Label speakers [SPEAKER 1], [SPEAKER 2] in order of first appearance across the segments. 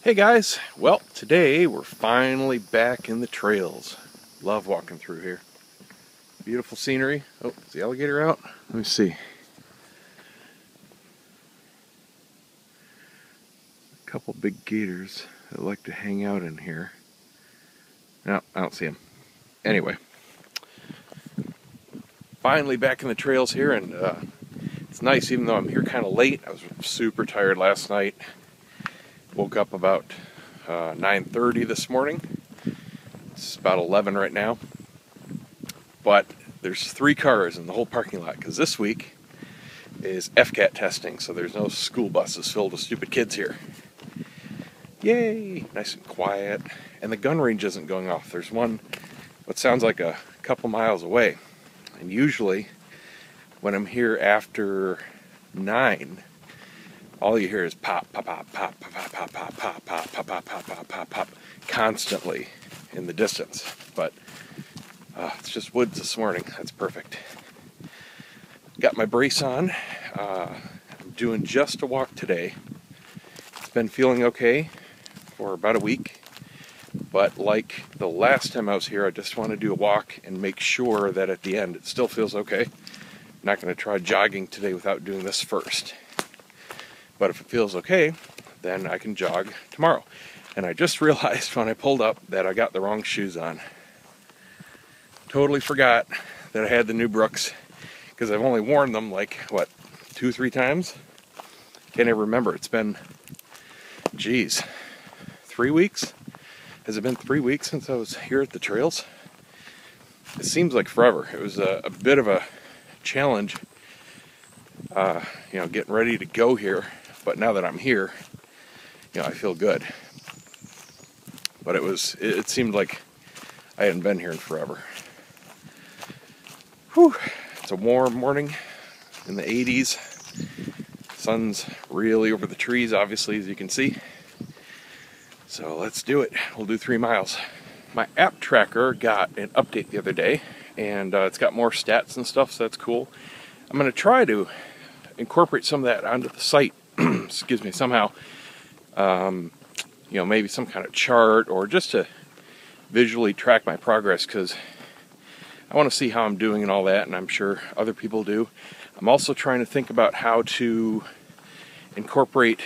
[SPEAKER 1] Hey guys, well today we're finally back in the trails. Love walking through here. Beautiful scenery. Oh, is the alligator out? Let me see. A couple big gators that like to hang out in here. No, I don't see them. Anyway, finally back in the trails here, and it's nice even though I'm here kind of late. I was super tired last night. Woke up about 9:30 this morning. It's about 11 right now. But there's 3 cars in the whole parking lot because this week is FCAT testing, so there's no school buses filled with stupid kids here. Yay! Nice and quiet. And the gun range isn't going off. There's one what sounds like a couple miles away. And usually when I'm here after 9, all you hear is pop, pop, pop, pop, pop, pop, pop, pop, pop, pop, pop, pop, pop, pop, pop, pop, constantly in the distance. But it's just woods this morning. That's perfect. Got my brace on. I'm doing just a walk today. It's been feeling okay for about a week. But like the last time I was here, I just want to do a walk and make sure that at the end it still feels okay. I'm not going to try jogging today without doing this first. But if it feels okay, then I can jog tomorrow. And I just realized when I pulled up that I got the wrong shoes on. Totally forgot that I had the new Brooks because I've only worn them like, what, 2-3 times? Can't even remember. It's been, geez, 3 weeks? Has it been 3 weeks since I was here at the trails? It seems like forever. It was a bit of a challenge, getting ready to go here. But now that I'm here, I feel good. But it seemed like I hadn't been here in forever. Whew. It's a warm morning in the 80s. Sun's really over the trees, obviously, as you can see. So let's do it. We'll do 3 miles. My app tracker got an update the other day, and it's got more stats and stuff, so that's cool. I'm going to try to incorporate some of that onto the site. Excuse me, somehow. Maybe some kind of chart or just to visually track my progress, because I want to see how I'm doing and all that, and I'm sure other people do. I'm also trying to think about how to incorporate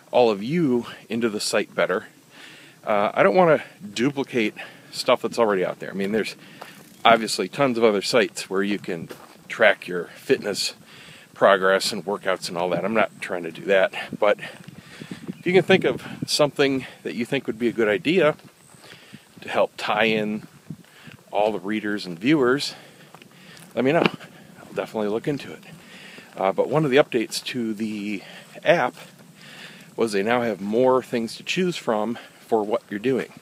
[SPEAKER 1] all of you into the site better. I don't want to duplicate stuff that's already out there. I mean, there's obviously tons of other sites where you can track your fitness progress and workouts and all that. I'm not trying to do that, but if you can think of something that you think would be a good idea to help tie in all the readers and viewers, let me know. I'll definitely look into it. But one of the updates to the app was they now have more things to choose from for what you're doing.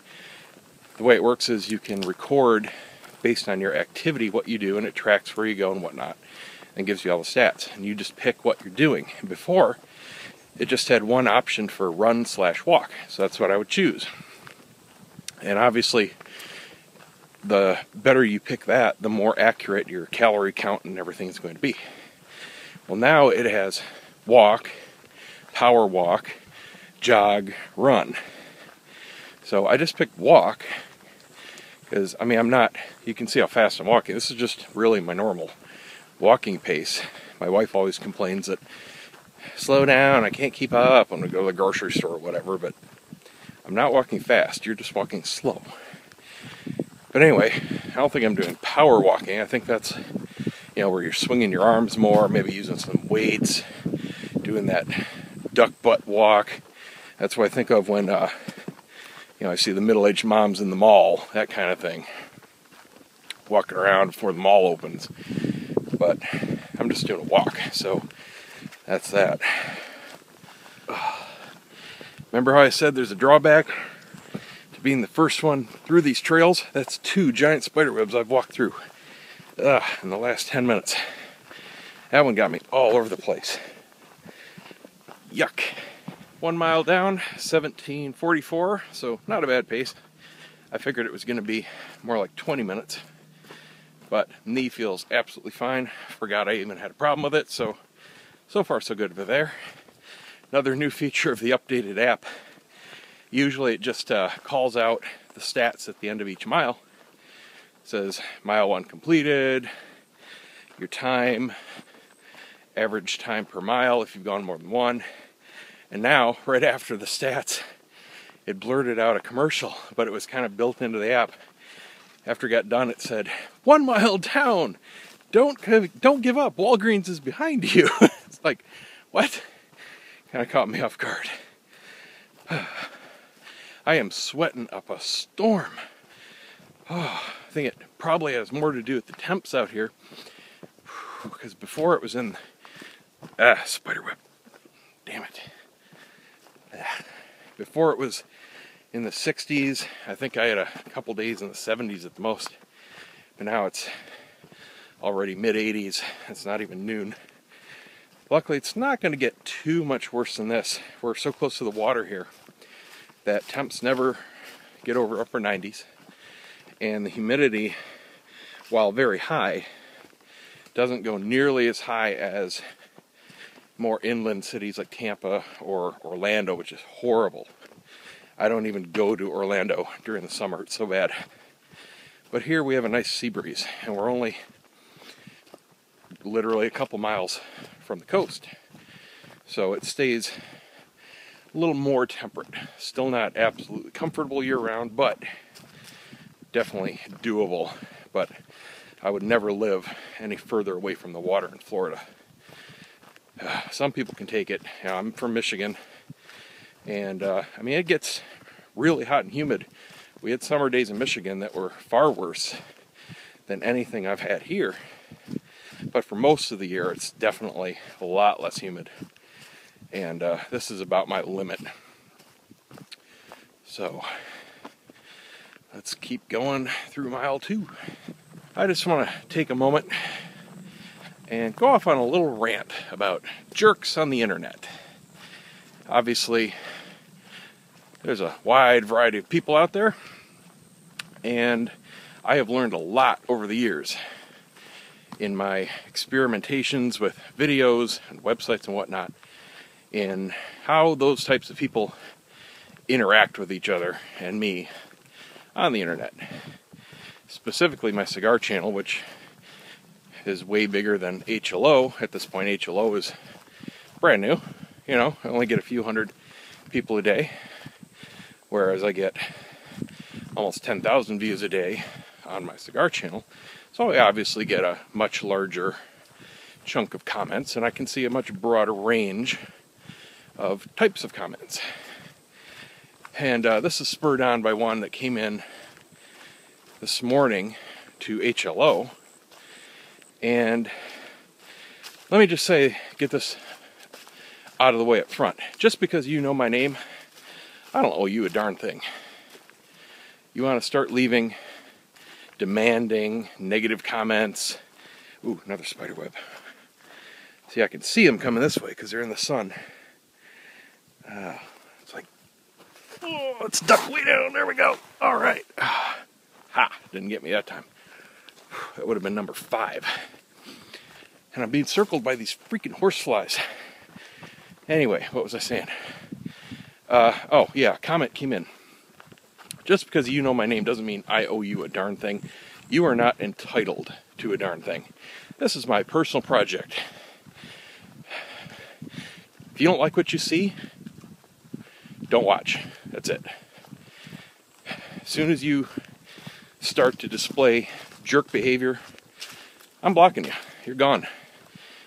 [SPEAKER 1] The way it works is you can record based on your activity what you do, and it tracks where you go and whatnot, and gives you all the stats. And you just pick what you're doing. And before, it just had one option for run/walk, so that's what I would choose. And obviously, the better you pick that, the more accurate your calorie count and everything is going to be. Well, now it has walk, power walk, jog, run. So I just picked walk because, you can see how fast I'm walking. This is just really my normal walking pace. My wife always complains that, slow down, I can't keep up when we go to the grocery store or whatever, but I'm not walking fast, you're just walking slow. But anyway, I don't think I'm doing power walking. I think that's, where you're swinging your arms more, maybe using some weights, doing that duck butt walk. That's what I think of when, I see the middle-aged moms in the mall, that kind of thing, walking around before the mall opens. But I'm just doing a walk, so that's that. Remember how I said there's a drawback to being the first one through these trails? That's 2 giant spider webs I've walked through in the last 10 minutes. That one got me all over the place. Yuck. 1 mile down, 17:44, so not a bad pace. I figured it was going to be more like 20 minutes. But knee feels absolutely fine. Forgot I even had a problem with it, so far so good over there. Another new feature of the updated app Usually it just calls out the stats at the end of each mile. It says mile 1 completed, your time, average time per mile if you've gone more than one. And now, right after the stats, it blurted out a commercial, but it was kind of built into the app. After it got done, it said, 1 mile down, don't give up, Walgreens is behind you. It's like, what? Kind of caught me off guard. I am sweating up a storm. Oh, I think it probably has more to do with the temps out here, because before it was in spiderweb. Damn it. Before it was in the 60s. I think I had a couple days in the 70s at the most. But now it's already mid-80s. It's not even noon. Luckily, it's not going to get too much worse than this. We're so close to the water here that temps never get over upper 90s. And the humidity, while very high, doesn't go nearly as high as more inland cities like Tampa or Orlando, which is horrible. I don't even go to Orlando during the summer, it's so bad. But here we have a nice sea breeze, and we're only literally a couple miles from the coast. So it stays a little more temperate. Still not absolutely comfortable year-round, but definitely doable. But I would never live any further away from the water in Florida. Some people can take it. You know, I'm from Michigan, and I mean, it gets really hot and humid. We had summer days in Michigan that were far worse than anything I've had here. But for most of the year, it's definitely a lot less humid. And this is about my limit. So let's keep going through mile 2. I just want to take a moment and go off on a little rant about jerks on the internet. Obviously, there's a wide variety of people out there, and I have learned a lot over the years in my experimentations with videos and websites and whatnot in how those types of people interact with each other and me on the internet. Specifically my cigar channel, which is way bigger than HLO. At this point, HLO is brand new. You know, I only get a few hundred people a day, whereas I get almost 10,000 views a day on my cigar channel. So I obviously get a much larger chunk of comments, and I can see a much broader range of types of comments. And this is spurred on by one that came in this morning to HLO. And let me just say, get this out of the way up front. Just because you know my name, I don't owe you a darn thing. You want to start leaving demanding, negative comments. Ooh, another spider web. See, I can see them coming this way because they're in the sun. It's like, oh, let's duck way down. There we go. All right. Ha, didn't get me that time. That would have been number 5. And I'm being circled by these freaking horseflies. Anyway, what was I saying? Oh, yeah, comment came in. Just because you know my name doesn't mean I owe you a darn thing. You are not entitled to a darn thing. This is my personal project. If you don't like what you see, don't watch. That's it. As soon as you start to display jerk behavior, I'm blocking you. You're gone.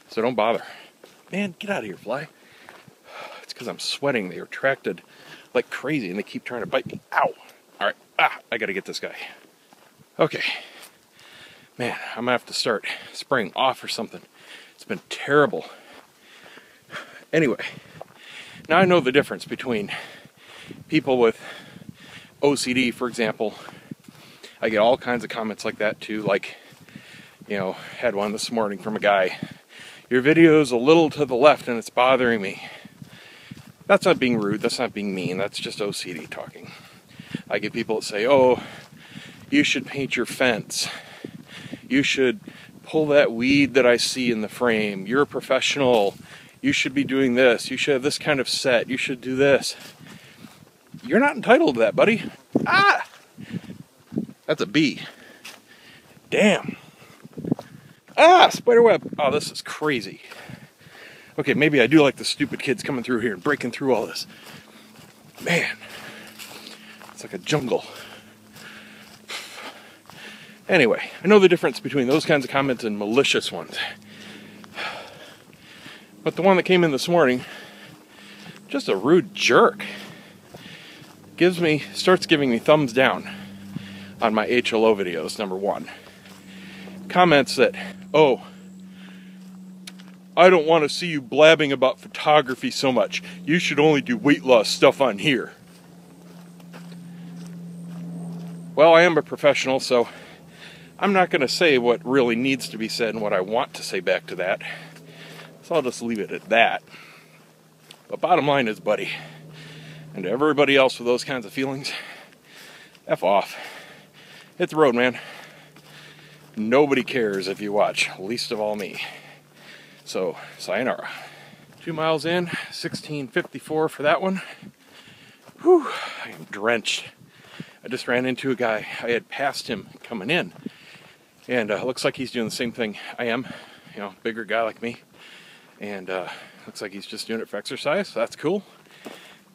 [SPEAKER 1] So don't bother. Man, get out of here, fly. It's because I'm sweating. They are attracted like crazy and they keep trying to bite me. Ow. Alright. I gotta get this guy. Okay. Man, I'm gonna have to start spraying off or something. It's been terrible. Anyway, now I know the difference between people with OCD, for example. I get all kinds of comments like that too, like, you know, had one this morning from a guy. Your video's a little to the left and it's bothering me. That's not being rude, that's not being mean, that's just OCD talking. I get people that say, oh, you should paint your fence. You should pull that weed that I see in the frame. You're a professional. You should be doing this. You should have this kind of set. You should do this. You're not entitled to that, buddy. Ah! That's a bee. Damn. Ah, spider web. Oh, this is crazy. Okay, maybe I do like the stupid kids coming through here and breaking through all this. Man, it's like a jungle. Anyway, I know the difference between those kinds of comments and malicious ones. But the one that came in this morning, just a rude jerk. Starts giving me thumbs down on my HLO videos, number one. Comments that, oh, I don't want to see you blabbing about photography so much. You should only do weight loss stuff on here. Well, I am a professional, so I'm not going to say what really needs to be said and what I want to say back to that. So I'll just leave it at that. But bottom line is, buddy, and to everybody else with those kinds of feelings, F off. Hit the road, man. Nobody cares if you watch, least of all me. So, sayonara. 2 miles in, 16:54 for that one. Whew, I am drenched. I just ran into a guy. I had passed him coming in. And looks like he's doing the same thing I am. You know, bigger guy like me. And looks like he's just doing it for exercise, so that's cool.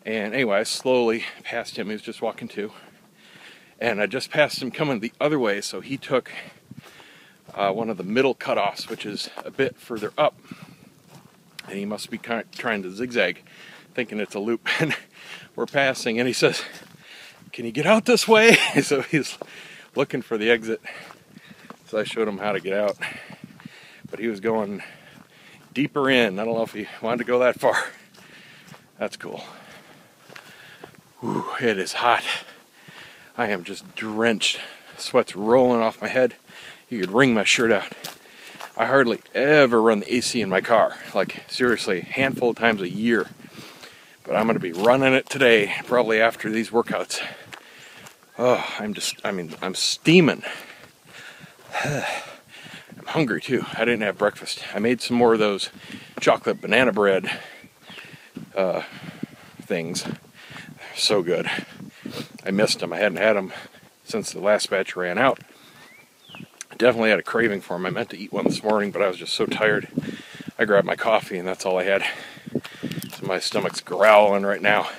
[SPEAKER 1] And anyway, I slowly passed him. He was just walking too. And I just passed him coming the other way, so he took one of the middle cutoffs, which is a bit further up. And he must be trying to zigzag, thinking it's a loop. And we're passing, and he says, "Can you get out this way?" So he's looking for the exit. So I showed him how to get out. But he was going deeper in. I don't know if he wanted to go that far. That's cool. Whew, it is hot. I am just drenched. Sweat's rolling off my head. You could wring my shirt out. I hardly ever run the AC in my car. Like, seriously, a handful of times a year. But I'm going to be running it today, probably after these workouts. Oh, I'm steaming. I'm hungry too. I didn't have breakfast. I made some more of those chocolate banana bread things. They're so good. I missed them. I hadn't had them since the last batch ran out. I definitely had a craving for them. I meant to eat one this morning, but I was just so tired. I grabbed my coffee, and that's all I had. So my stomach's growling right now.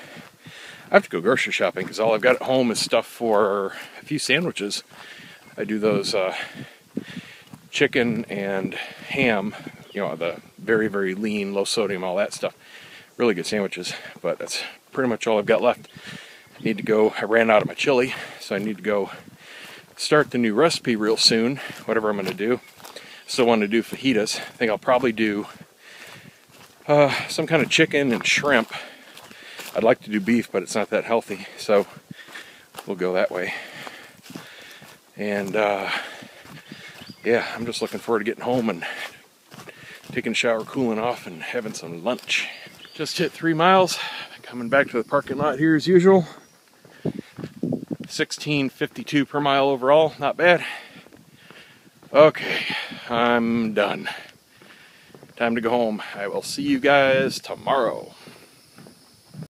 [SPEAKER 1] I have to go grocery shopping because all I've got at home is stuff for a few sandwiches. I do those chicken and ham, you know, the very, very lean, low sodium, all that stuff. Really good sandwiches, but that's pretty much all I've got left. I need to go, I ran out of my chili, so I need to go start the new recipe real soon, whatever I'm going to do. Still want to do fajitas. I think I'll probably do some kind of chicken and shrimp. I'd like to do beef, but it's not that healthy, so we'll go that way. And yeah, I'm just looking forward to getting home and taking a shower, cooling off, and having some lunch. Just hit 3 miles, coming back to the parking lot here as usual. 16:52 per mile overall, not bad. Okay, I'm done. Time to go home. I will see you guys tomorrow.